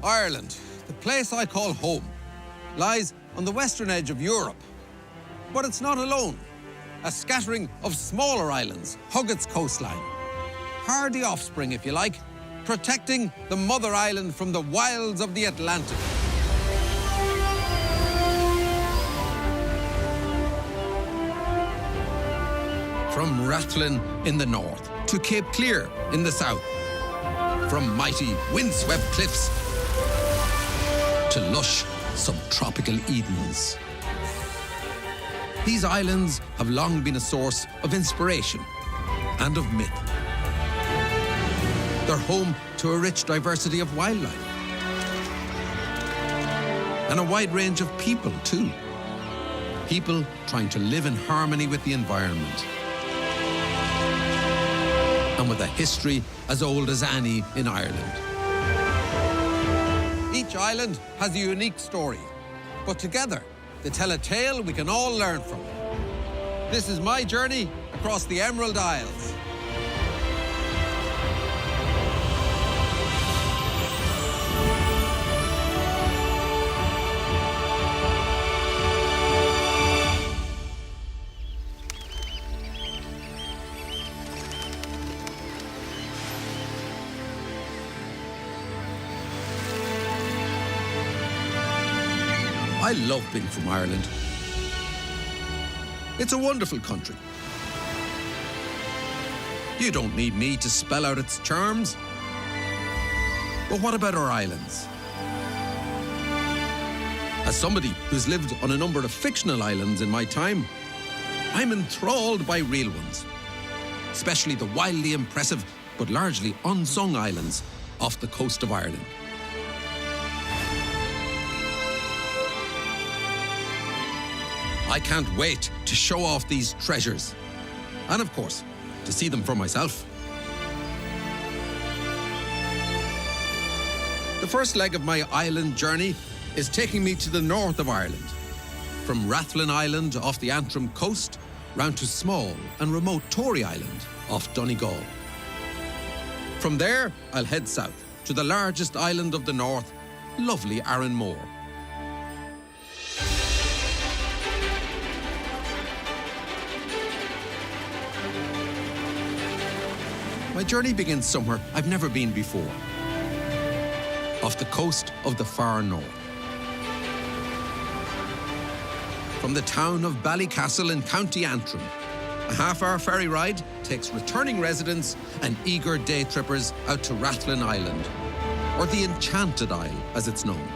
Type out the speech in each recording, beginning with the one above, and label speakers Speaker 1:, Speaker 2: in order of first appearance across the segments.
Speaker 1: Ireland, the place I call home, lies on the western edge of Europe. But it's not alone. A scattering of smaller islands hug its coastline. Hardy offspring, if you like, protecting the mother island from the wilds of the Atlantic. From Rathlin in the north to Cape Clear in the south. From mighty windswept cliffs to lush subtropical Edens. These islands have long been a source of inspiration and of myth. They're home to a rich diversity of wildlife. And a wide range of people, too. People trying to live in harmony with the environment. And with a history as old as any in Ireland. Each island has a unique story, but together they tell a tale we can all learn from. This is my journey across the Emerald Isles. I love being from Ireland. It's a wonderful country. You don't need me to spell out its charms. But what about our islands? As somebody who's lived on a number of fictional islands in my time, I'm enthralled by real ones, especially the wildly impressive but largely unsung islands off the coast of Ireland. I can't wait to show off these treasures. And of course, to see them for myself. The first leg of my island journey is taking me to the north of Ireland. From Rathlin Island off the Antrim coast, round to small and remote Tory Island off Donegal. From there, I'll head south to the largest island of the north, lovely Arranmore. My journey begins somewhere I've never been before, off the coast of the far north. From the town of Ballycastle in County Antrim, a half-hour ferry ride takes returning residents and eager day trippers out to Rathlin Island, or the Enchanted Isle as it's known.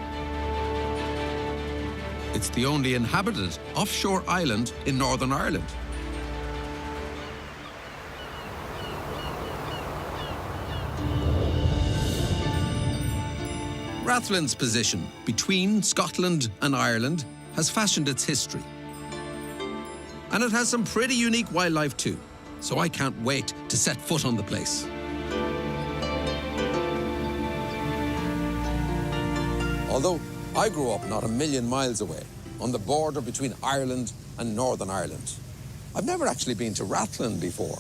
Speaker 1: It's the only inhabited offshore island in Northern Ireland. Rathlin's position between Scotland and Ireland has fashioned its history. And it has some pretty unique wildlife too, so I can't wait to set foot on the place. Although I grew up not a million miles away, on the border between Ireland and Northern Ireland, I've never actually been to Rathlin before.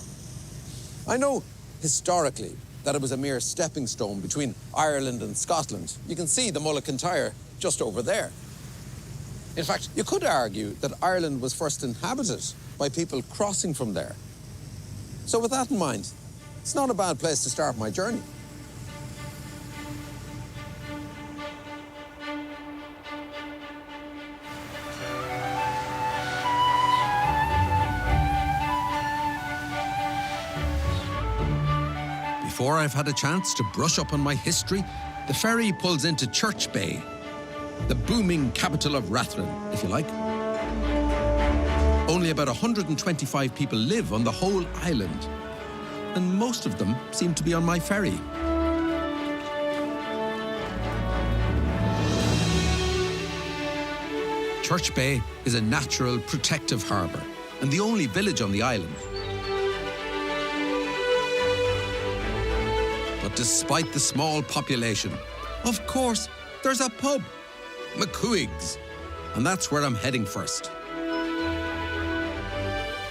Speaker 1: I know historically that it was a mere stepping stone between Ireland and Scotland. You can see the Mulla Kintyre just over there. In fact, you could argue that Ireland was first inhabited by people crossing from there. So with that in mind, it's not a bad place to start my journey. Before I've had a chance to brush up on my history, the ferry pulls into Church Bay, the booming capital of Rathlin, if you like. Only about 125 people live on the whole island, and most of them seem to be on my ferry. Church Bay is a natural protective harbour and the only village on the island. But despite the small population, of course, there's a pub, McCuig's, and that's where I'm heading first.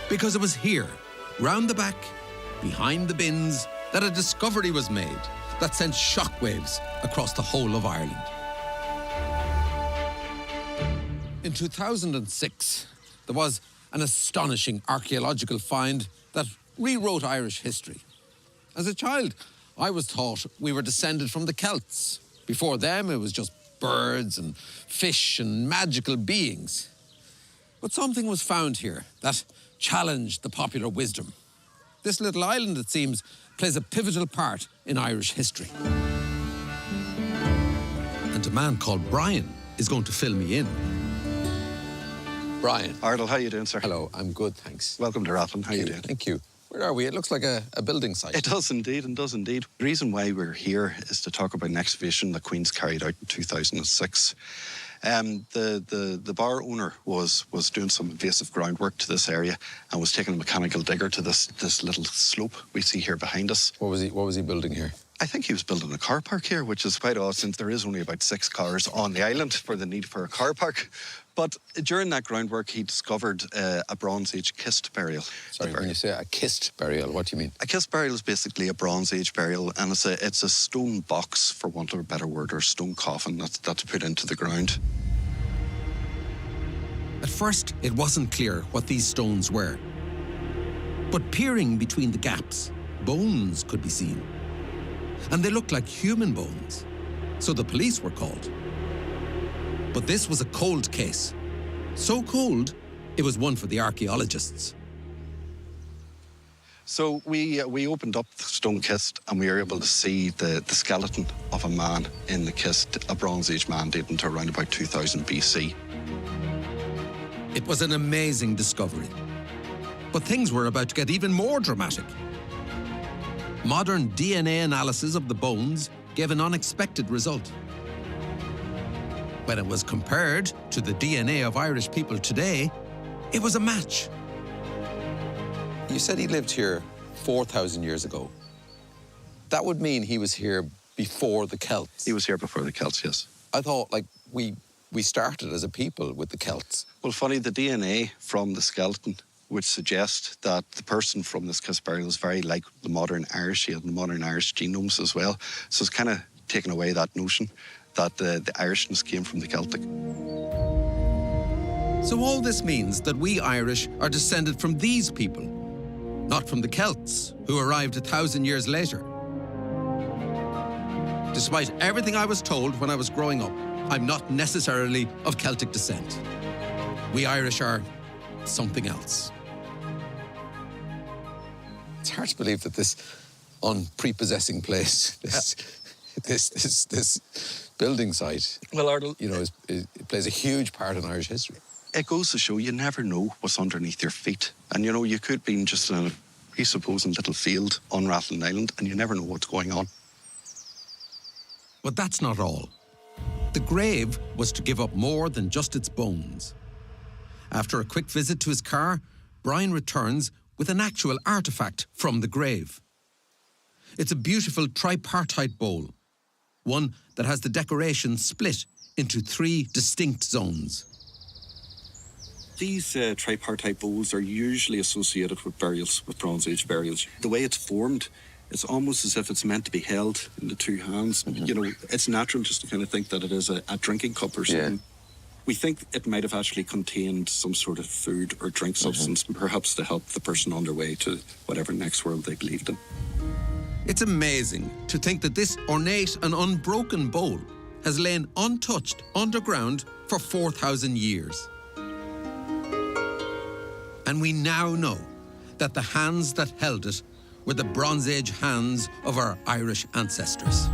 Speaker 1: Because it was here, round the back, behind the bins, that a discovery was made that sent shockwaves across the whole of Ireland. In 2006, there was an astonishing archaeological find that rewrote Irish history. As a child, I was taught we were descended from the Celts. Before them, it was just birds and fish and magical beings. But something was found here that challenged the popular wisdom. This little island, it seems, plays a pivotal part in Irish history. And a man called Brian is going to fill me in. Brian.
Speaker 2: Ardal, how you doing, sir?
Speaker 1: Hello, I'm good, thanks.
Speaker 2: Welcome to Rathlin. How you doing?
Speaker 1: Thank you. Where are we? It looks like a building site.
Speaker 2: It does indeed, and does indeed. The reason why we're here is to talk about an excavation the Queen's carried out in 2006. The bar owner was doing some invasive groundwork to this area and was taking a mechanical digger to this little slope we see here behind us.
Speaker 1: What was he building here?
Speaker 2: I think he was building a car park here, which is quite odd since there is only about 6 cars on the island for the need for a car park. But during that groundwork, he discovered a Bronze Age kist burial.
Speaker 1: Sorry, when you say a kist burial, what do you mean?
Speaker 2: A kist burial is basically a Bronze Age burial, and it's a stone box, for want of a better word, or stone coffin that's put into the ground.
Speaker 1: At first, it wasn't clear what these stones were. But peering between the gaps, bones could be seen. And they looked like human bones. So the police were called. But this was a cold case. So cold, it was one for the archaeologists.
Speaker 2: So we opened up the stone kist and we were able to see the skeleton of a man in the kist, a Bronze Age man dating to around about 2000 BC.
Speaker 1: It was an amazing discovery. But things were about to get even more dramatic. Modern DNA analysis of the bones gave an unexpected result. When it was compared to the DNA of Irish people today, it was a match. You said he lived here 4,000 years ago. That would mean he was here before the Celts.
Speaker 2: He was here before the Celts, yes.
Speaker 1: I thought, like, we started as a people with the Celts.
Speaker 2: Well, funny, the DNA from the skeleton would suggest that the person from this kist burial is very like the modern Irish. He had the modern Irish genomes as well. So it's kind of taken away that notion that the Irishness came from the Celtic.
Speaker 1: So all this means that we Irish are descended from these people, not from the Celts, who arrived 1,000 years later. Despite everything I was told when I was growing up, I'm not necessarily of Celtic descent. We Irish are something else. It's hard to believe that this unprepossessing place, this building site,
Speaker 2: well, Ardal,
Speaker 1: you know, it plays a huge part in Irish history.
Speaker 2: It goes to show you never know what's underneath your feet. And, you know, you could be just in a presupposing little field on Rathlin Island and you never know what's going on.
Speaker 1: But that's not all. The grave was to give up more than just its bones. After a quick visit to his car, Brian returns with an actual artefact from the grave. It's a beautiful tripartite bowl, one that has the decoration split into 3 distinct zones.
Speaker 3: These tripartite bowls are usually associated with burials, with Bronze Age burials. The way it's formed, it's almost as if it's meant to be held in the 2 hands. Mm-hmm. You know, it's natural just to kind of think that it is a drinking cup or something. Yeah. We think it might have actually contained some sort of food or drink substance, perhaps to help the person on their way to whatever next world they believed in.
Speaker 1: It's amazing to think that this ornate and unbroken bowl has lain untouched underground for 4,000 years. And we now know that the hands that held it were the Bronze Age hands of our Irish ancestors.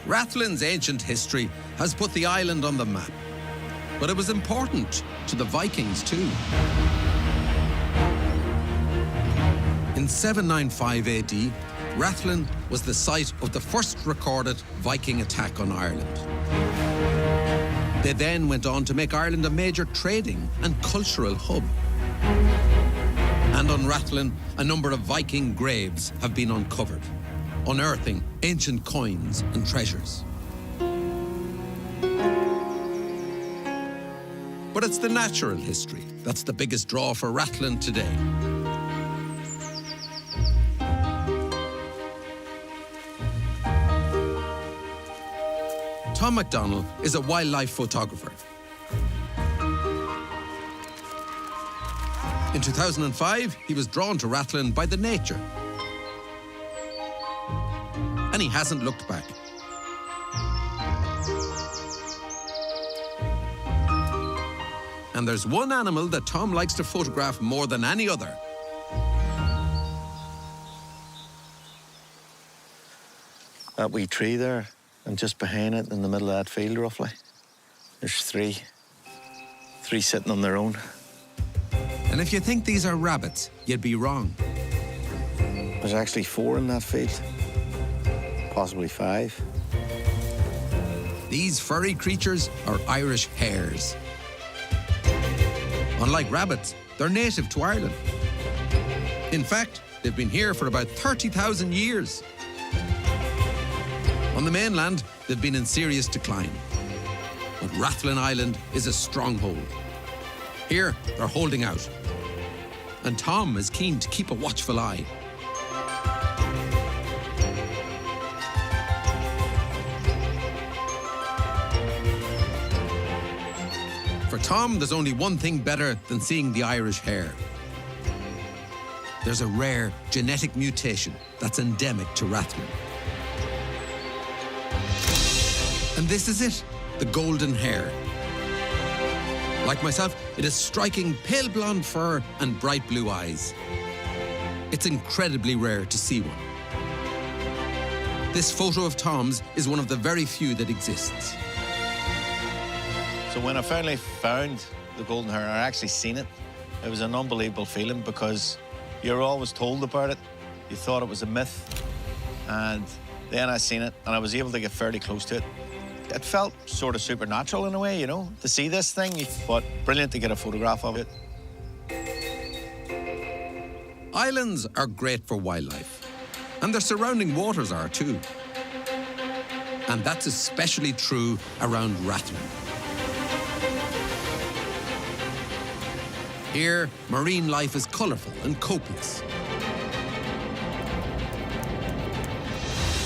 Speaker 1: Rathlin's ancient history has put the island on the map, but it was important to the Vikings too. In 795 AD, Rathlin was the site of the first recorded Viking attack on Ireland. They then went on to make Ireland a major trading and cultural hub. And on Rathlin, a number of Viking graves have been uncovered, unearthing ancient coins and treasures. But it's the natural history that's the biggest draw for Rathlin today. Tom MacDonald is a wildlife photographer. In 2005, he was drawn to Rathlin by the nature. And he hasn't looked back. And there's one animal that Tom likes to photograph more than any other.
Speaker 4: That wee tree there, and just behind it, in the middle of that field, roughly, there's three sitting on their own.
Speaker 1: And if you think these are rabbits, you'd be wrong.
Speaker 4: There's actually 4 in that field, possibly 5.
Speaker 1: These furry creatures are Irish hares. Unlike rabbits, they're native to Ireland. In fact, they've been here for about 30,000 years. On the mainland, they've been in serious decline. But Rathlin Island is a stronghold. Here, they're holding out. And Tom is keen to keep a watchful eye. For Tom, there's only one thing better than seeing the Irish hare. There's a rare genetic mutation that's endemic to Rathlin. And this is it, the golden hare. Like myself, it has striking pale blonde fur and bright blue eyes. It's incredibly rare to see one. This photo of Tom's is one of the very few that exists.
Speaker 4: So when I finally found the golden hare, I actually seen it. It was an unbelievable feeling because you're always told about it. You thought it was a myth. And then I seen it and I was able to get fairly close to it. It felt sort of supernatural in a way, you know, to see this thing, but brilliant to get a photograph of it.
Speaker 1: Islands are great for wildlife, and their surrounding waters are too. And that's especially true around Rathlin. Here, marine life is colourful and copious.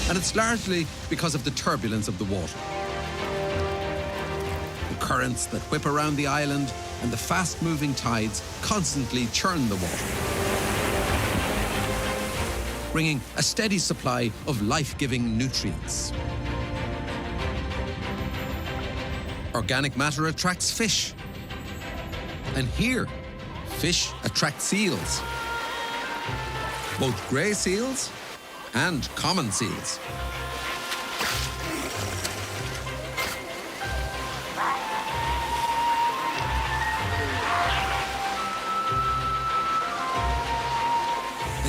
Speaker 1: And it's largely because of the turbulence of the water. Currents that whip around the island and the fast-moving tides constantly churn the water, bringing a steady supply of life-giving nutrients. Organic matter attracts fish. And here, fish attract seals. Both grey seals and common seals.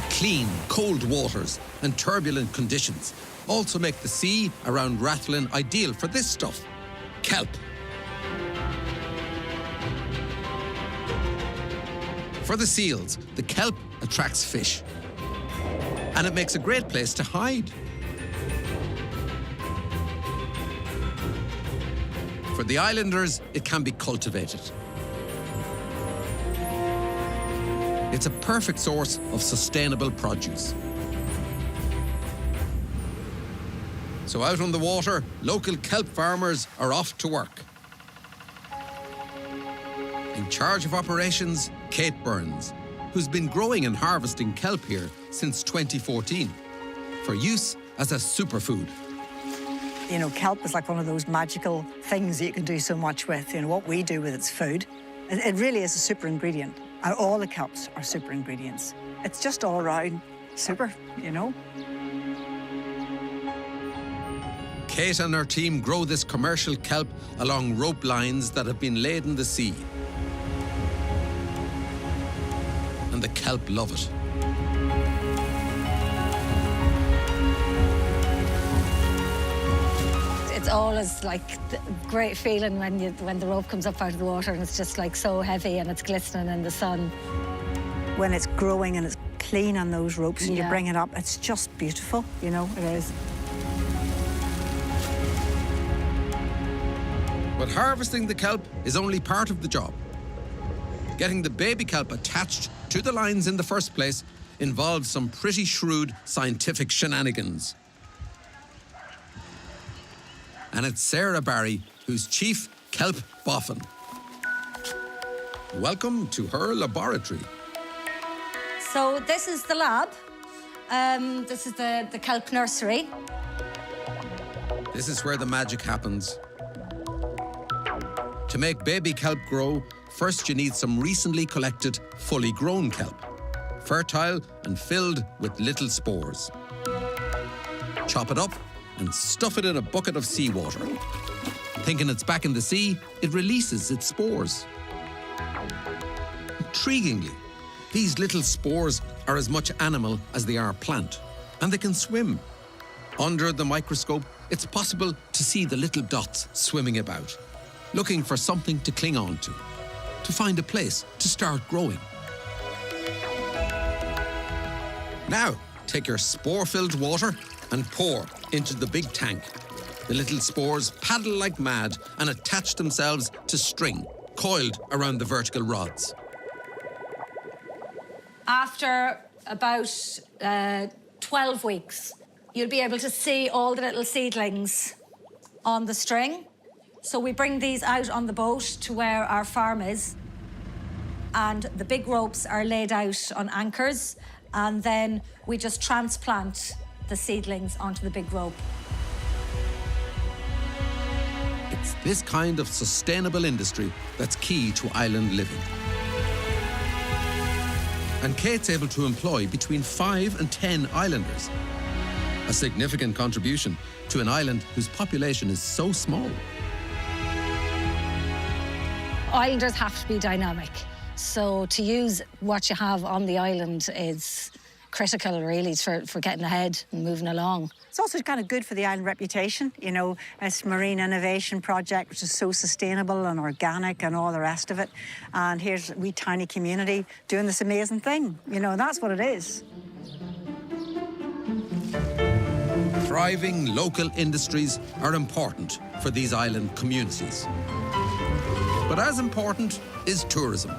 Speaker 1: Clean, cold waters and turbulent conditions also make the sea around Rathlin ideal for this stuff, kelp. For the seals, the kelp attracts fish, and it makes a great place to hide. For the islanders, it can be cultivated. It's a perfect source of sustainable produce. So out on the water, local kelp farmers are off to work. In charge of operations, Kate Burns, who's been growing and harvesting kelp here since 2014 for use as a superfood.
Speaker 5: You know, kelp is like one of those magical things that you can do so much with. You know, what we do with its food. It really is a super ingredient. All the kelps are super ingredients. It's just all around super, you know.
Speaker 1: Kate and her team grow this commercial kelp along rope lines that have been laid in the sea. And the kelp love it.
Speaker 6: It's always like a great feeling when the rope comes up out of the water and it's just like so heavy and it's glistening in the sun.
Speaker 5: When it's growing and it's clean on those ropes and you bring it up, it's just beautiful, you know, it is.
Speaker 1: But harvesting the kelp is only part of the job. Getting the baby kelp attached to the lines in the first place involves some pretty shrewd scientific shenanigans. And it's Sarah Barry, who's Chief Kelp Boffin. Welcome to her laboratory.
Speaker 6: So this is the lab. This is the kelp nursery.
Speaker 1: This is where the magic happens. To make baby kelp grow, first you need some recently collected, fully grown kelp, fertile and filled with little spores. Chop it up and stuff it in a bucket of seawater. Thinking it's back in the sea, it releases its spores. Intriguingly, these little spores are as much animal as they are plant, and they can swim. Under the microscope, it's possible to see the little dots swimming about, looking for something to cling on to find a place to start growing. Now, take your spore-filled water and pour into the big tank. The little spores paddle like mad and attach themselves to string coiled around the vertical rods.
Speaker 6: After about 12 weeks, you'll be able to see all the little seedlings on the string. So we bring these out on the boat to where our farm is, and the big ropes are laid out on anchors, and then we just transplant the seedlings onto the big rope.
Speaker 1: It's this kind of sustainable industry that's key to island living. And Kate's able to employ between 5 and 10 islanders. A significant contribution to an island whose population is so small.
Speaker 6: Islanders have to be dynamic. So to use what you have on the island is critical, really, for getting ahead and moving along.
Speaker 5: It's also kind of good for the island reputation, you know, as marine innovation project, which is so sustainable and organic and all the rest of it. And here's a wee tiny community doing this amazing thing, you know, and that's what it is.
Speaker 1: Thriving local industries are important for these island communities. But as important is tourism.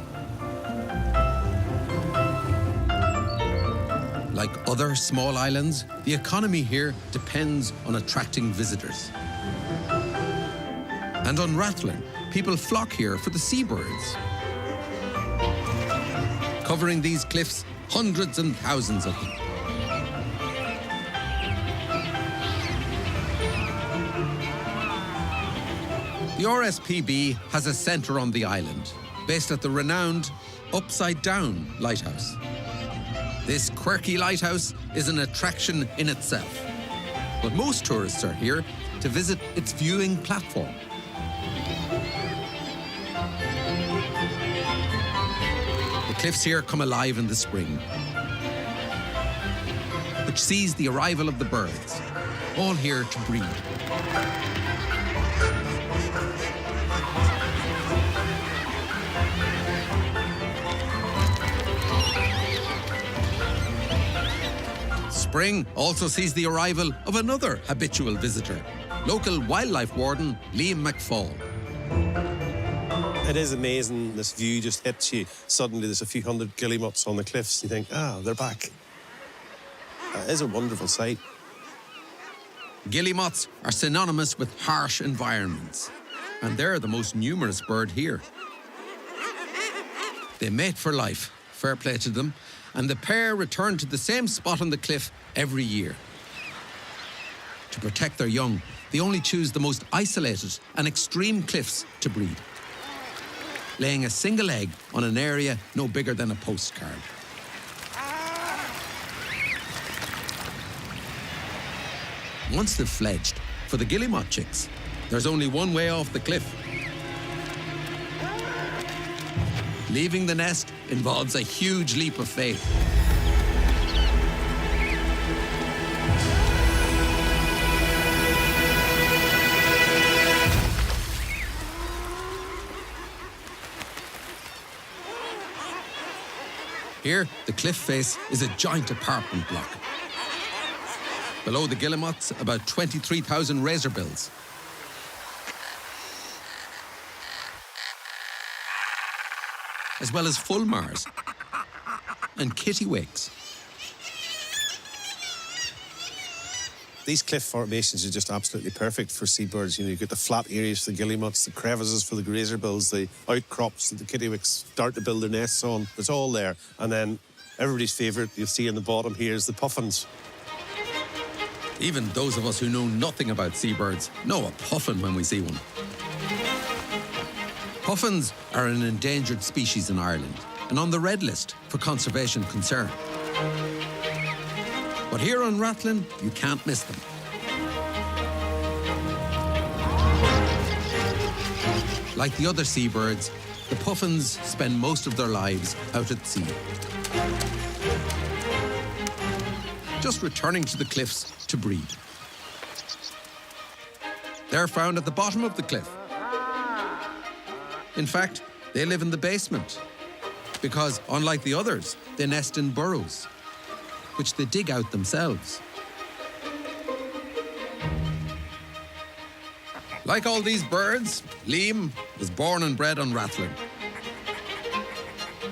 Speaker 1: Like other small islands, the economy here depends on attracting visitors. And on Rathlin, people flock here for the seabirds. Covering these cliffs, hundreds and thousands of them. The RSPB has a centre on the island, based at the renowned Upside Down Lighthouse. This quirky lighthouse is an attraction in itself, but most tourists are here to visit its viewing platform. The cliffs here come alive in the spring, which sees the arrival of the birds, all here to breed. Spring also sees the arrival of another habitual visitor, local wildlife warden Liam McFall.
Speaker 7: It is amazing, this view just hits you. Suddenly there's a few hundred guillemots on the cliffs. You think, they're back. It is a wonderful sight.
Speaker 1: Guillemots are synonymous with harsh environments, and they're the most numerous bird here. They mate for life, fair play to them, and the pair return to the same spot on the cliff every year. To protect their young, they only choose the most isolated and extreme cliffs to breed, laying a single egg on an area no bigger than a postcard. Once they've fledged, for the guillemot chicks, there's only one way off the cliff. Leaving the nest involves a huge leap of faith. Here, the cliff face is a giant apartment block. Below the guillemots, about 23,000 razorbills. As well as fulmars and kittiwakes.
Speaker 7: These cliff formations are just absolutely perfect for seabirds. You know, you get the flat areas for the guillemots, the crevices for the grazerbills, the outcrops that the kittiwakes start to build their nests on. It's all there. And then everybody's favourite, you'll see in the bottom here, is the puffins.
Speaker 1: Even those of us who know nothing about seabirds know a puffin when we see one. Puffins are an endangered species in Ireland and on the red list for conservation concern. But here on Rathlin, you can't miss them. Like the other seabirds, the puffins spend most of their lives out at sea, just returning to the cliffs to breed. They're found at the bottom of the cliff. In fact, they live in the basement because, unlike the others, they nest in burrows, which they dig out themselves. Like all these birds, Liam was born and bred on Rathlin.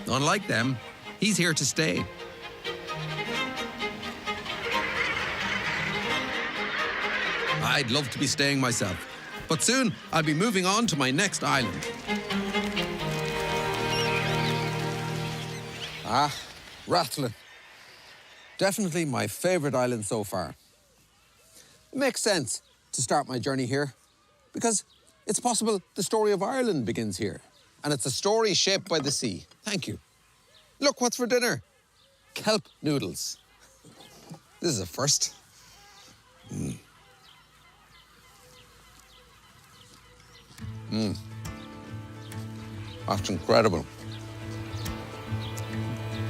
Speaker 1: Unlike them, he's here to stay. I'd love to be staying myself, but soon I'll be moving on to my next island. Rathlin. Definitely my favourite island so far. It makes sense to start my journey here because it's possible the story of Ireland begins here, and it's a story shaped by the sea. Thank you. Look, what's for dinner? Kelp noodles. This is a first. That's incredible.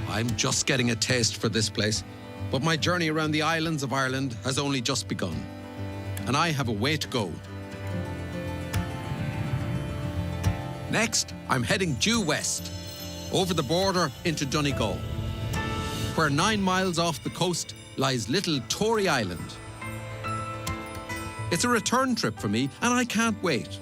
Speaker 1: I'm just getting a taste for this place, but my journey around the islands of Ireland has only just begun, and I have a way to go. Next, I'm heading due west, over the border into Donegal, where 9 miles off the coast lies little Tory Island. It's a return trip for me, and I can't wait.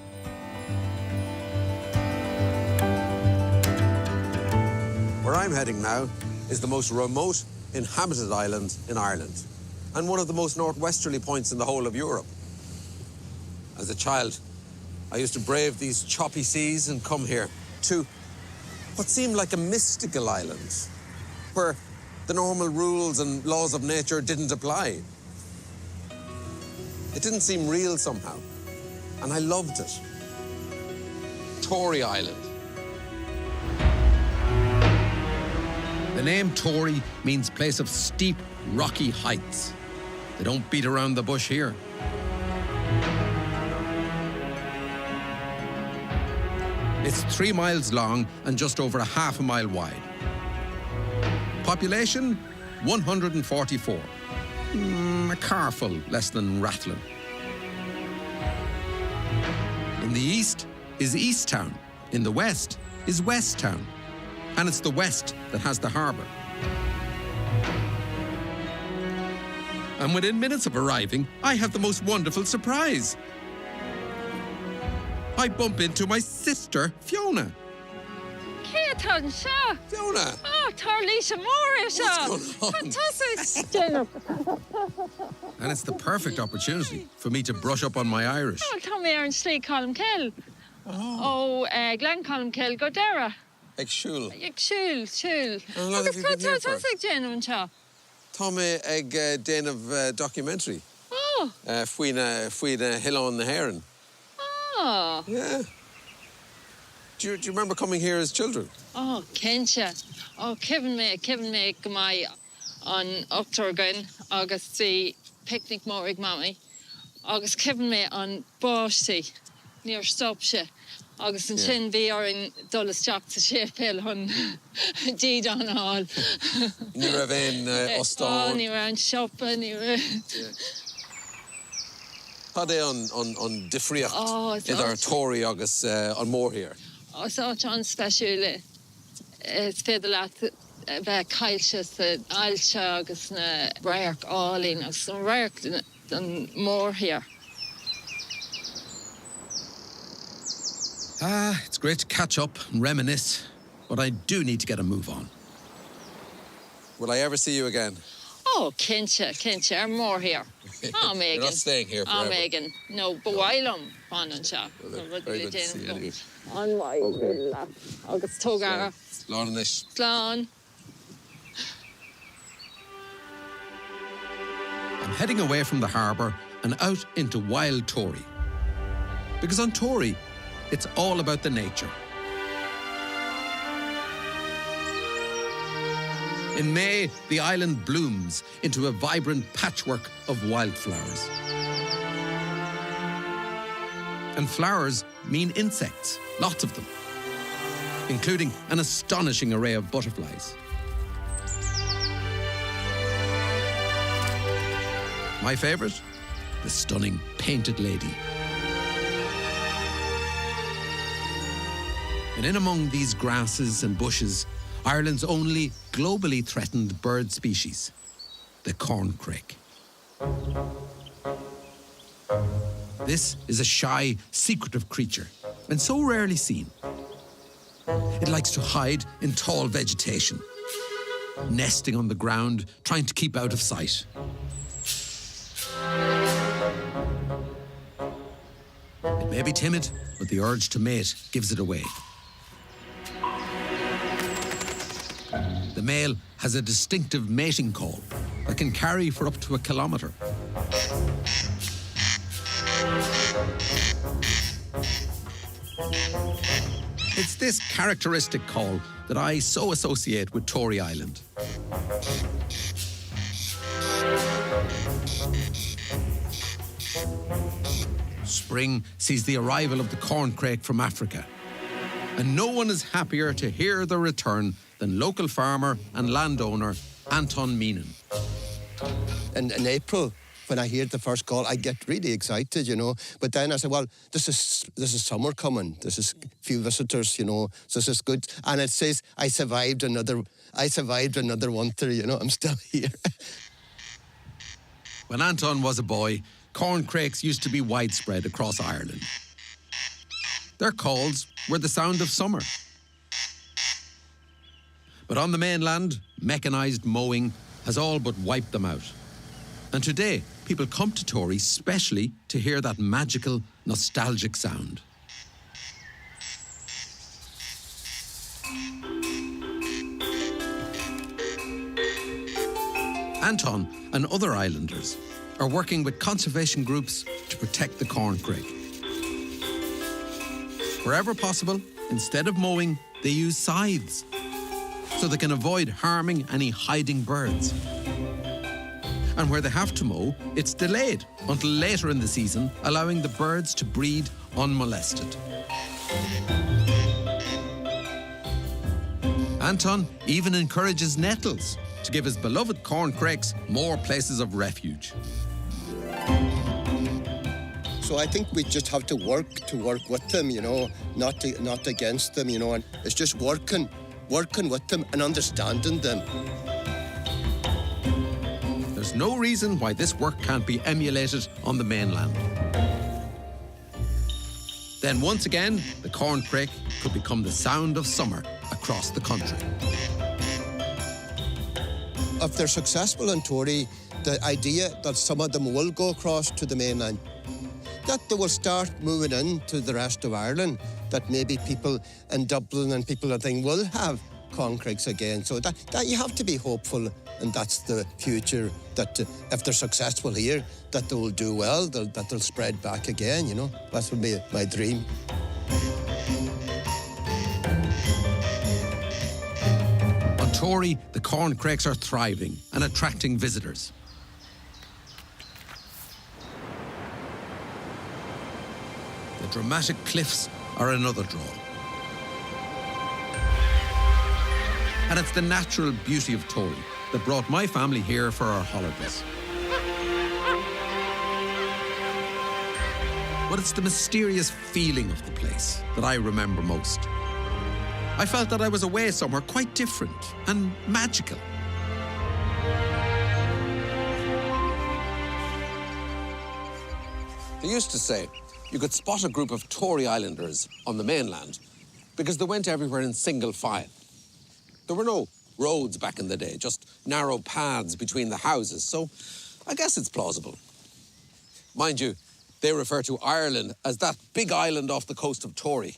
Speaker 1: Where I'm heading now is the most remote inhabited island in Ireland, and one of the most northwesterly points in the whole of Europe. As a child, I used to brave these choppy seas and come here to what seemed like a mystical island, where the normal rules and laws of nature didn't apply. It didn't seem real somehow, and I loved it. Tory Island. The name Tory means place of steep, rocky heights. They don't beat around the bush here. It's 3 miles long and just over half a mile wide. Population, 144. A carful less than Rathlin. In the east is Easttown. In the west is Westtown. And it's the west that has the harbour. And within minutes of arriving, I have the most wonderful surprise. I bump into my sister, Fiona. Fiona!
Speaker 8: Oh, Tarlisha Moore,
Speaker 1: What's going on?
Speaker 8: fantastic.
Speaker 1: And it's the perfect opportunity for me to brush up on my Irish.
Speaker 8: Oh, Tommy Aaron Slee Colm Kell. Oh, Glen Colm Kell Godera.
Speaker 1: Ag siúl.
Speaker 8: Shul.
Speaker 1: How long have you been here for?
Speaker 8: Fantastic, Jenna Cha.
Speaker 1: Tommy ag déanamh documentary.
Speaker 8: Oh,
Speaker 1: Fuoin Hill on the Heron.
Speaker 8: oh.
Speaker 1: Yeah. Do you remember coming here as children?
Speaker 8: Oh, Kensha. Oh, Kevin May Gamai on Octorgan, August the picnic Morig Mammy. August Kevin May on Borsey, near Stopshe. August and Shin V are in Dulles Jack to Sheffield on Deed on all.
Speaker 1: Ní raibh aon
Speaker 8: Oh,
Speaker 1: Ostáin.
Speaker 8: near on shopping, near.
Speaker 1: Tá é an difríocht
Speaker 8: Oh, it's
Speaker 1: idir
Speaker 8: awesome.
Speaker 1: Tory agus an mór here.
Speaker 8: Oh, so John special. It's feather lat. Kailshes, Ailsha, agus na Rark, all in, agus Rark than more here.
Speaker 1: It's great to catch up and reminisce, but I do need to get a move on. Will I ever see you again?
Speaker 8: Oh, Kincha, Arranmore here. Oh, Megan.
Speaker 1: You're not staying here forever.
Speaker 8: Oh, Megan. No, but while I'm on and shop.
Speaker 1: Very good to see you anyway.
Speaker 8: On my lap. August Togar.
Speaker 1: Slán-ish.
Speaker 8: Slán.
Speaker 1: I'm heading away from the harbour and out into wild Tory. Because on Tory, it's all about the nature. In May, the island blooms into a vibrant patchwork of wildflowers. And flowers mean insects, lots of them, including an astonishing array of butterflies. My favourite? The stunning painted lady. And in among these grasses and bushes, Ireland's only globally threatened bird species, the corncrake. This is a shy, secretive creature, and so rarely seen. It likes to hide in tall vegetation, nesting on the ground, trying to keep out of sight. It may be timid, but the urge to mate gives it away. The male has a distinctive mating call that can carry for up to 1 kilometre. It's this characteristic call that I so associate with Tory Island. Spring sees the arrival of the corncrake from Africa, and no one is happier to hear the return than local farmer and landowner Anton Meenan.
Speaker 9: In April, when I heard the first call, I get really excited, you know. But then I said, well, this is summer coming. This is few visitors, you know. So this is good. And it says I survived another winter, you know. I'm still here.
Speaker 1: When Anton was a boy, corncrakes used to be widespread across Ireland. Their calls were the sound of summer. But on the mainland, mechanised mowing has all but wiped them out. And today, people come to Tory specially to hear that magical, nostalgic sound. Anton and other islanders are working with conservation groups to protect the corncrake. Wherever possible, instead of mowing, they use scythes, so they can avoid harming any hiding birds. And where they have to mow, it's delayed until later in the season, allowing the birds to breed unmolested. Anton even encourages nettles to give his beloved corncrakes more places of refuge.
Speaker 9: So I think we just have to work with them, you know, not against them, you know. And it's just working with them and understanding them.
Speaker 1: There's no reason why this work can't be emulated on the mainland. Then once again, the corncrake could become the sound of summer across the country.
Speaker 9: If they're successful in Tory, the idea that some of them will go across to the mainland, that they will start moving into the rest of Ireland, that maybe people in Dublin and people I think will have corncrakes again. So that you have to be hopeful, and that's the future, that if they're successful here, that they will do well, that they'll spread back again, you know. That would be my dream.
Speaker 1: On Tory, the corncrakes are thriving and attracting visitors. The dramatic cliffs are another draw. And it's the natural beauty of Tory that brought my family here for our holidays. But it's the mysterious feeling of the place that I remember most. I felt that I was away somewhere quite different and magical. They used to say you could spot a group of Tory Islanders on the mainland because they went everywhere in single file. There were no roads back in the day, just narrow paths between the houses, so I guess it's plausible. Mind you, they refer to Ireland as that big island off the coast of Tory.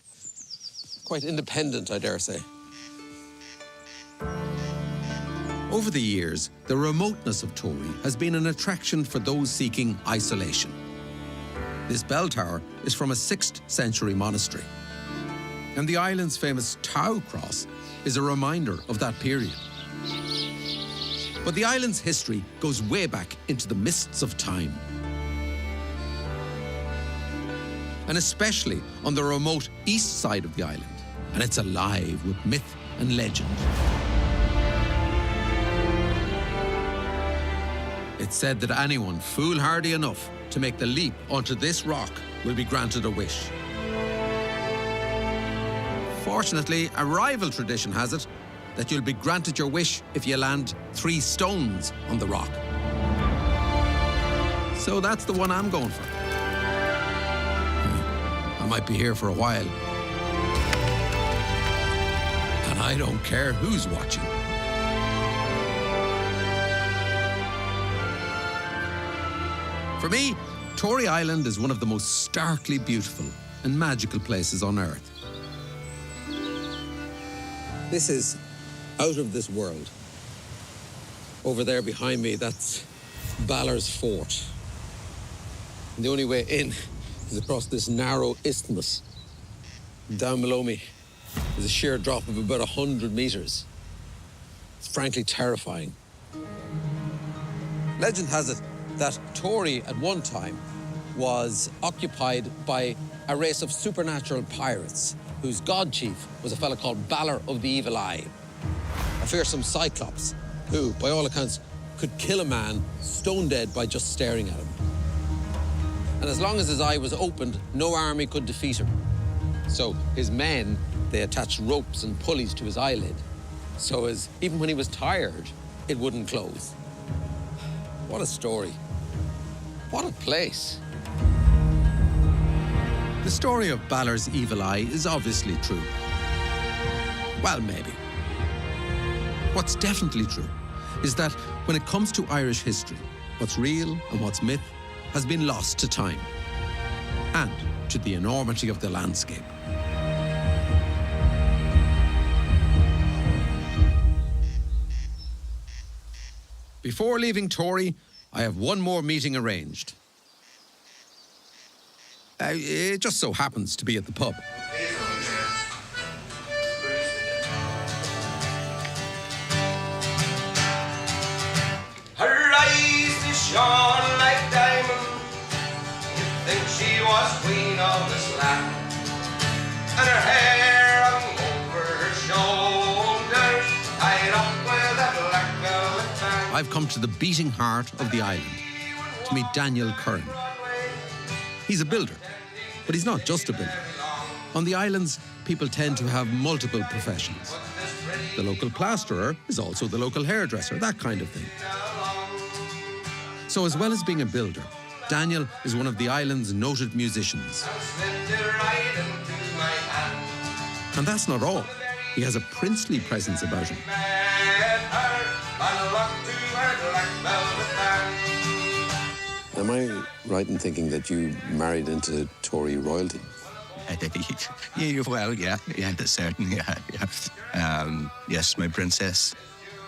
Speaker 1: Quite independent, I dare say. Over the years, the remoteness of Tory has been an attraction for those seeking isolation. This bell tower is from a 6th century monastery. And the island's famous Tow Cross is a reminder of that period. But the island's history goes way back into the mists of time. And especially on the remote east side of the island. And it's alive with myth and legend. It's said that anyone foolhardy enough to make the leap onto this rock will be granted a wish. Fortunately, a rival tradition has it that you'll be granted your wish if you land 3 stones on the rock. So that's the one I'm going for. I might be here for a while. And I don't care who's watching. For me, Tory Island is one of the most starkly beautiful and magical places on Earth. This is out of this world. Over there behind me, that's Ballar's Fort. And the only way in is across this narrow isthmus. Down below me is a sheer drop of about 100 meters. It's frankly terrifying. Legend has it that Tory at one time was occupied by a race of supernatural pirates whose god chief was a fellow called Ballar of the Evil Eye, a fearsome cyclops who, by all accounts, could kill a man stone dead by just staring at him. And as long as his eye was opened, no army could defeat him. So his men, they attached ropes and pulleys to his eyelid, so as even when he was tired, it wouldn't close. What a story. What a place. The story of Ballar's evil eye is obviously true. Well, maybe. What's definitely true is that when it comes to Irish history, what's real and what's myth has been lost to time and to the enormity of the landscape. Before leaving Tory, I have one more meeting arranged. It just so happens to be at the pub.
Speaker 10: Her eyes they shone like diamonds. You'd think she was queen of this land. And her hair hung over her shoulders, tied up with a black velvet band.
Speaker 1: I've come to the beating heart of the island to meet Daniel Curran. He's a builder, but he's not just a builder. On the islands, people tend to have multiple professions. The local plasterer is also the local hairdresser, that kind of thing. So as well as being a builder, Daniel is one of the island's noted musicians. And that's not all. He has a princely presence about him. Am I right in thinking that you married into Tory royalty?
Speaker 11: Yeah, well, yeah, that's certain, yeah. Yes, my princess.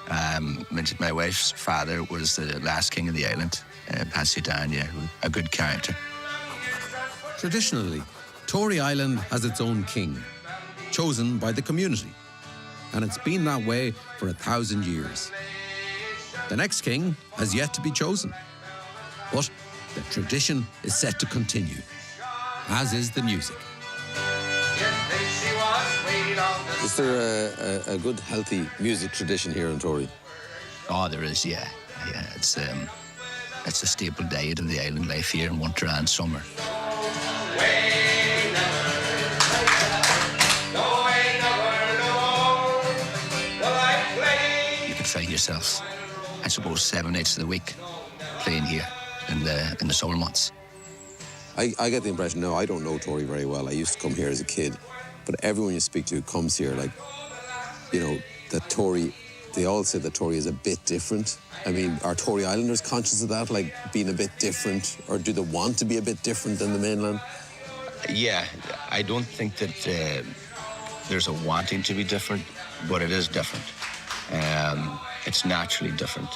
Speaker 11: My wife's father was the last king of the island, passed down, yeah, a good character.
Speaker 1: Traditionally, Tory Island has its own king, chosen by the community. And it's been that way for 1,000 years. The next king has yet to be chosen. But the tradition is set to continue, as is the music. Is there a good, healthy music tradition here in Tory?
Speaker 11: Oh, there is, yeah. Yeah, it's a staple diet of the island life here in winter and summer. You could find yourself, I suppose, 7 nights of the week playing here in the summer months.
Speaker 1: I get the impression, no, I don't know Tory very well. I used to come here as a kid, but everyone you speak to comes here like, you know, that Tory They all say that Tory is a bit different. I mean, are Tory Islanders conscious of that, like being a bit different, or do they want to be a bit different than the mainland?
Speaker 11: Yeah, I don't think that there's a wanting to be different, but it is different. It's naturally different.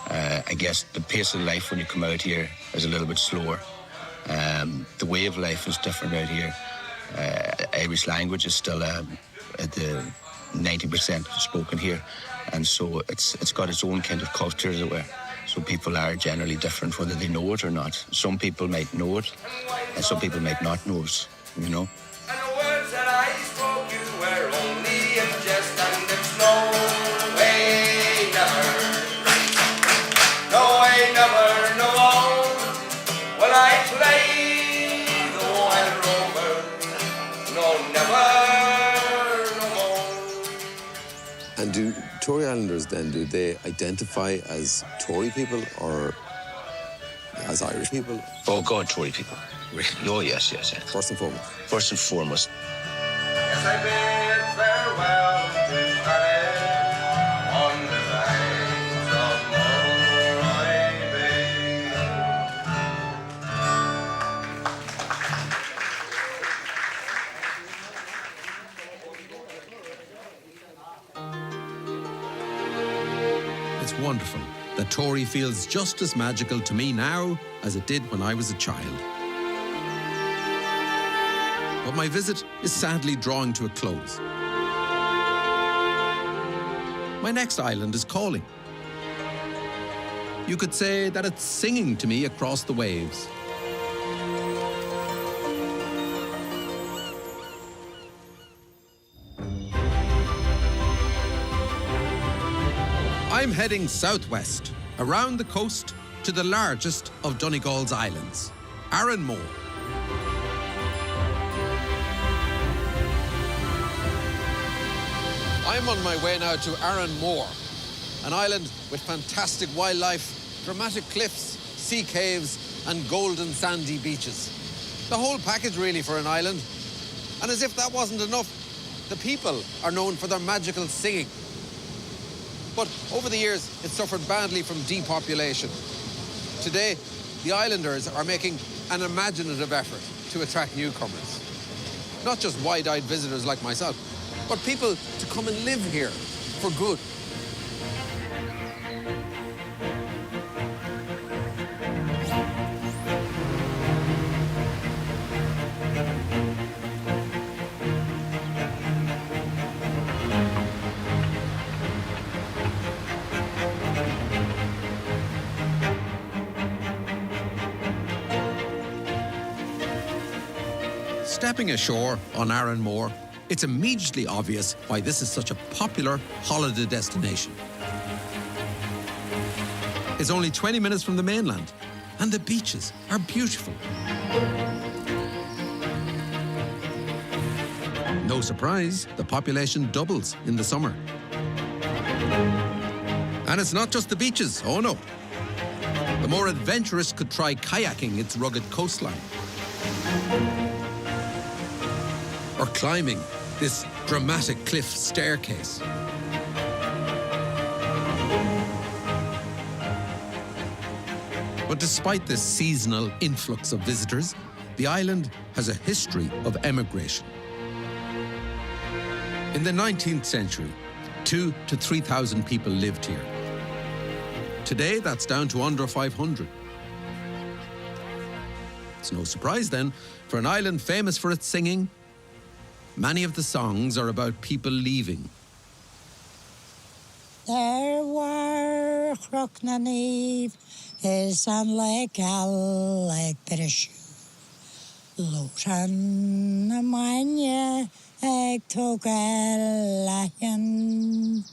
Speaker 11: I guess the pace of life when you come out here is a little bit slower. The way of life is different out here. Irish language is still at the 90% spoken here, and so it's got its own kind of culture, as it were. So people are generally different, whether they know it or not. Some people might know it, and some people might not know it, you know.
Speaker 10: And the words that I spoke you were only a jest, and it's no way, never. No way, never, no more. When I play the wild rover, no, never, no more.
Speaker 1: And do Tory Islanders then, do they identify as Tory people or as Irish people?
Speaker 11: Oh, God, Tory people. Oh, yes.
Speaker 1: First and foremost.
Speaker 11: First and foremost.
Speaker 10: Yes, I bid farewell to Valley on the banks of Moray Bay.
Speaker 1: It's wonderful that Tory feels just as magical to me now as it did when I was a child. But my visit is sadly drawing to a close. My next island is calling. You could say that it's singing to me across the waves. I'm heading southwest, around the coast, to the largest of Donegal's islands, Arranmore. I'm on my way now to Arranmore, an island with fantastic wildlife, dramatic cliffs, sea caves, and golden sandy beaches. The whole package really for an island. And as if that wasn't enough, the people are known for their magical singing. But over the years, it suffered badly from depopulation. Today, the islanders are making an imaginative effort to attract newcomers. Not just wide-eyed visitors like myself, but people to come and live here for good. Stepping ashore on Arranmore, it's immediately obvious why this is such a popular holiday destination. It's only 20 minutes from the mainland, and the beaches are beautiful. No surprise, the population doubles in the summer. And it's not just the beaches, oh no. The more adventurous could try kayaking its rugged coastline, or climbing this dramatic cliff staircase. But despite this seasonal influx of visitors, the island has a history of emigration. In the 19th century, 2,000 to 3,000 people lived here. Today, that's down to under 500. It's no surprise then, for an island famous for its singing, many of the songs are about people leaving.
Speaker 12: There were Crocknaneve, his and like all like British. Lutan a mine, egg took a lion.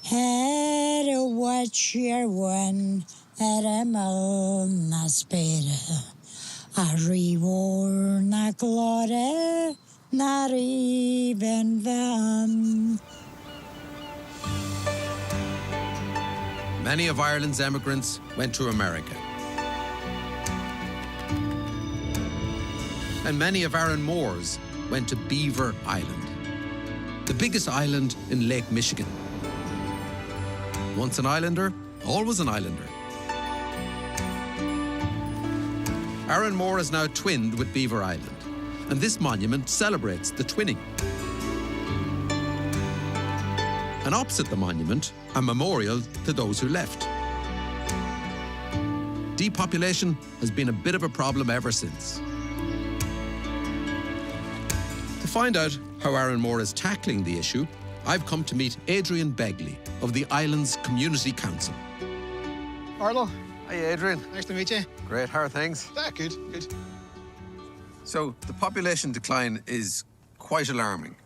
Speaker 12: Had a watch your one at a moon, a spade. A reborn a glory. Not even them.
Speaker 1: Many of Ireland's emigrants went to America. And many of Arranmore's went to Beaver Island, the biggest island in Lake Michigan. Once an islander, always an islander. Arranmore is now twinned with Beaver Island, and this monument celebrates the twinning. And opposite the monument, a memorial to those who left. Depopulation has been a bit of a problem ever since. To find out how Arranmore is tackling the issue, I've come to meet Adrian Begley of the island's Community Council.
Speaker 13: Ardal.
Speaker 1: Hi, Adrian.
Speaker 13: Nice to meet you.
Speaker 1: Great, how are things?
Speaker 13: Yeah, good, good.
Speaker 1: So the population decline is quite alarming.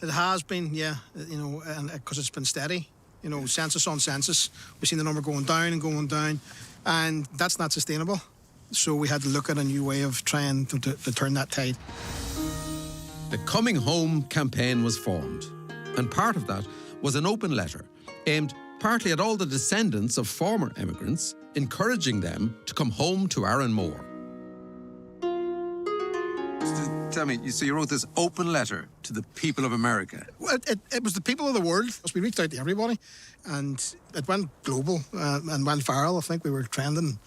Speaker 13: It has been, yeah, you know, and because it's been steady, you know, census on census. We've seen the number going down, and that's not sustainable. So we had to look at a new way of trying to turn that tide.
Speaker 1: The Coming Home campaign was formed, and part of that was an open letter aimed partly at all the descendants of former emigrants, encouraging them to come home to Arranmore. Tell me, so you wrote this open letter to the people of America?
Speaker 13: Well, it was the people of the world. We reached out to everybody, and it went global and went viral. I think we were trending,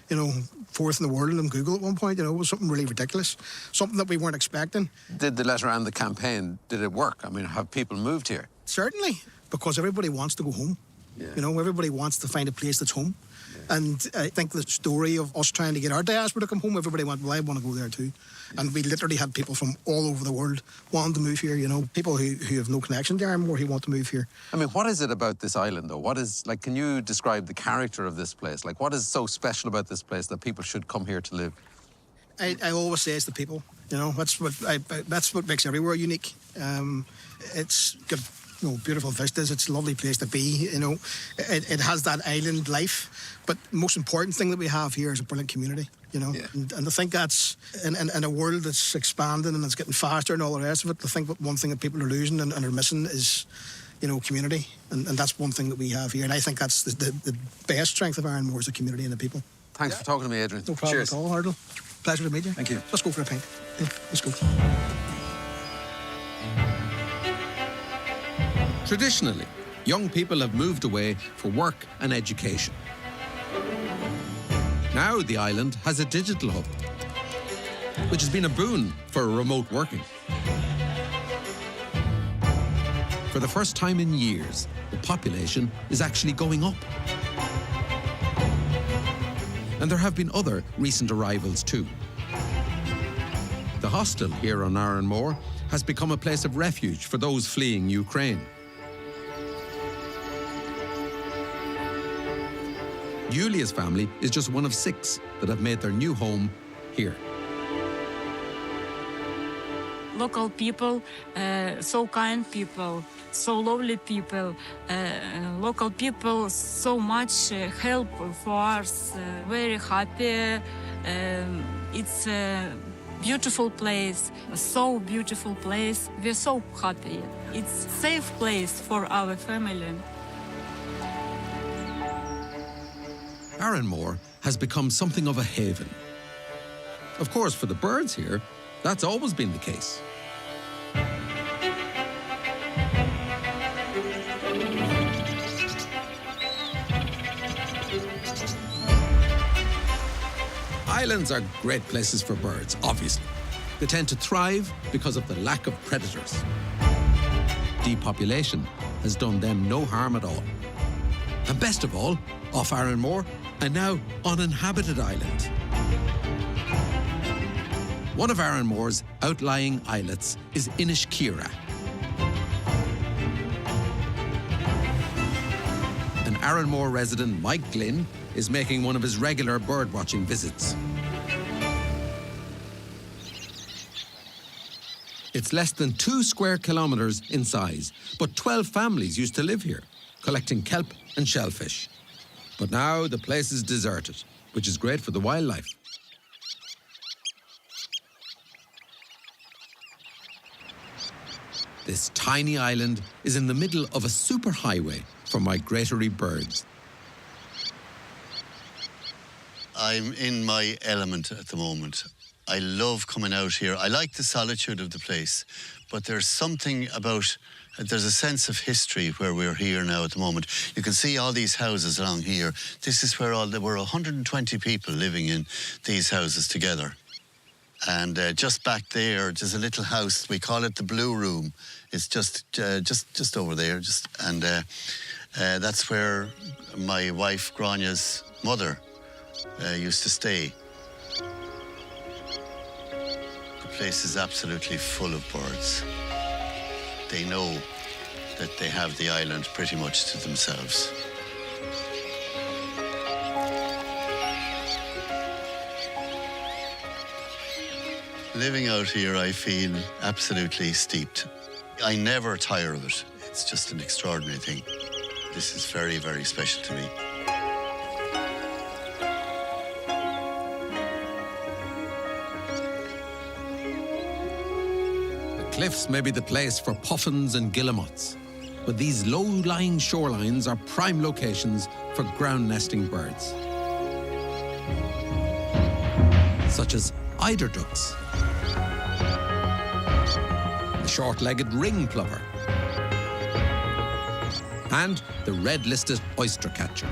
Speaker 13: you know, fourth in the world on Google at one point. You know, it was something really ridiculous, something that we weren't expecting.
Speaker 1: Did the letter and the campaign, did it work? I mean, have people moved here?
Speaker 13: Certainly, because everybody wants to go home.
Speaker 1: Yeah.
Speaker 13: You know, everybody wants to find a place that's home. Yeah. And I think the story of us trying to get our diaspora to come home, everybody went, well, I want to go there too. Yeah. And we literally had people from all over the world wanting to move here, you know, people who have no connection to Arranmore who want to move here.
Speaker 1: I mean, what is it about this island, though? What is, like, can you describe the character of this place? Like, what is so special about this place that people should come here to live?
Speaker 13: I always say it's the people, you know, that's what makes everywhere unique. It's got, you know, beautiful vistas. It's a lovely place to be. You know, it has that island life. But the most important thing that we have here is a brilliant community. You know, yeah. and I think that's in a world that's expanding and it's getting faster and all the rest of it. I think that one thing that people are losing and are missing is, you know, community. And that's one thing that we have here. And I think that's the best strength of Arranmore is the community and the people.
Speaker 1: Thanks for talking to me, Adrian.
Speaker 13: No problem at all, Ardal. Pleasure to meet you.
Speaker 1: Thank you.
Speaker 13: Let's go for a pint. Yeah, let's go.
Speaker 1: Traditionally, young people have moved away for work and education. Now the island has a digital hub, which has been a boon for remote working. For the first time in years, the population is actually going up. And there have been other recent arrivals too. The hostel here on Arranmore has become a place of refuge for those fleeing Ukraine. Julia's family is just one of 6 that have made their new home here.
Speaker 8: Local people, so kind people, so lovely people. Local people so much help for us. Very happy. It's a beautiful place, so beautiful place. We're so happy. It's a safe place for our family.
Speaker 1: Arranmore has become something of a haven. Of course, for the birds here, that's always been the case. Islands are great places for birds, obviously. They tend to thrive because of the lack of predators. Depopulation has done them no harm at all. And best of all, off Arranmore, a now uninhabited island. One of Arranmore's outlying islets is Inishkira. And Arranmore resident Mike Glynn is making one of his regular bird-watching visits. It's less than 2 square kilometres in size, but 12 families used to live here, collecting kelp and shellfish. But now the place is deserted, which is great for the wildlife. This tiny island is in the middle of a superhighway for migratory birds.
Speaker 14: I'm in my element at the moment. I love coming out here. I like the solitude of the place, but there's something about, there's a sense of history where we're here now at the moment. You can see all these houses along here. This is where there were 120 people living in these houses together. And just back there, there's a little house. We call it the Blue Room. It's just over there. And that's where my wife Granya's mother used to stay. The place is absolutely full of birds. They know that they have the island pretty much to themselves. Living out here, I feel absolutely steeped. I never tire of it. It's just an extraordinary thing. This is very, very special to me.
Speaker 1: The cliffs may be the place for puffins and guillemots, but these low-lying shorelines are prime locations for ground-nesting birds, such as eider ducks, the short-legged ring plover, and the red-listed oyster catcher.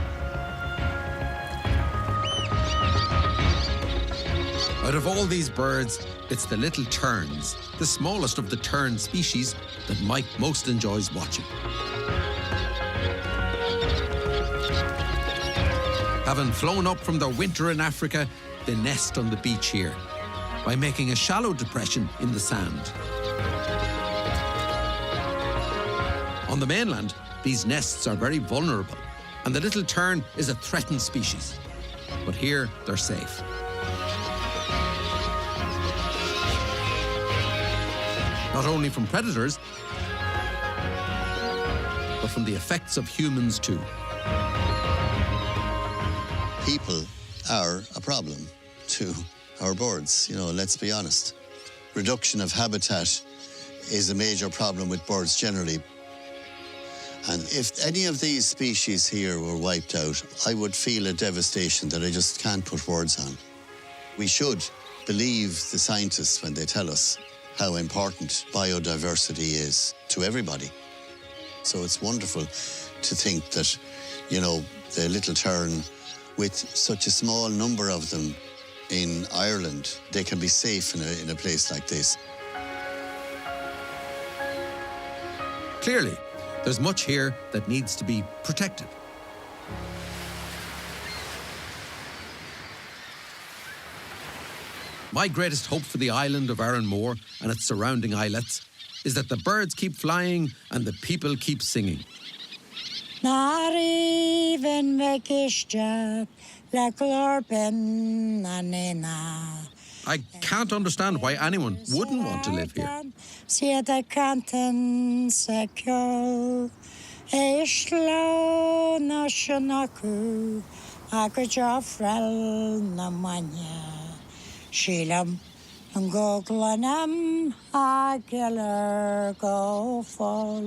Speaker 1: Out of all these birds, it's the little terns, the smallest of the tern species, that Mike most enjoys watching. Having flown up from their winter in Africa, they nest on the beach here by making a shallow depression in the sand. On the mainland, these nests are very vulnerable, and the little tern is a threatened species. But here, they're safe. Not only from predators, but from the effects of humans too.
Speaker 14: People are a problem to our birds, let's be honest. Reduction of habitat is a major problem with birds generally. And if any of these species here were wiped out, I would feel a devastation that I just can't put words on. We should believe the scientists when they tell us how important biodiversity is to everybody. So it's wonderful to think that, the little tern, with such a small number of them in Ireland, they can be safe in a place like this.
Speaker 1: Clearly, there's much here that needs to be protected. My greatest hope for the island of Arranmore and its surrounding islets is that the birds keep flying and the people keep singing.
Speaker 12: Not even vacation, like Lorpen Nana.
Speaker 1: I can't understand why anyone wouldn't want to live here.
Speaker 12: See the canton secure. Ishlo no shanaku. Akajafrel namanya. Shilam and go glanam. Aguilar go fall.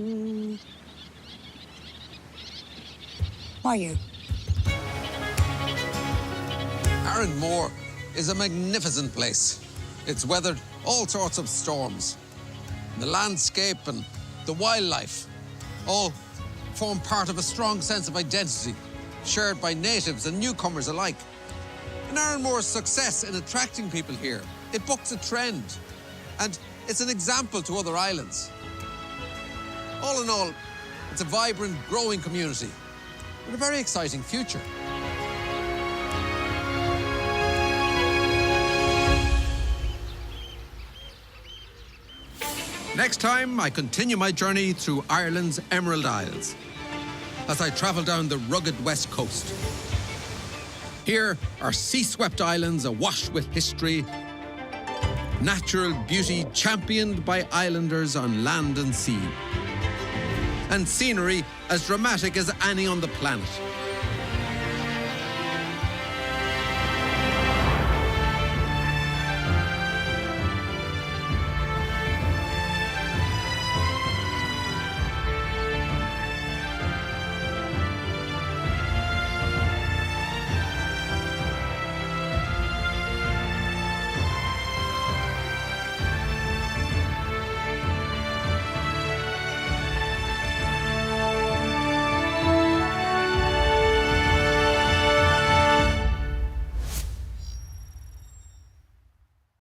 Speaker 12: Are you?
Speaker 1: Arranmore is a magnificent place. It's weathered all sorts of storms. The landscape and the wildlife all form part of a strong sense of identity, shared by natives and newcomers alike. And Arranmore's success in attracting people here, it bucks a trend, and it's an example to other islands. All in all, it's a vibrant, growing community with a very exciting future. Next time, I continue my journey through Ireland's Emerald Isles as I travel down the rugged west coast. Here are sea-swept islands awash with history, natural beauty championed by islanders on land and sea, and scenery as dramatic as any on the planet.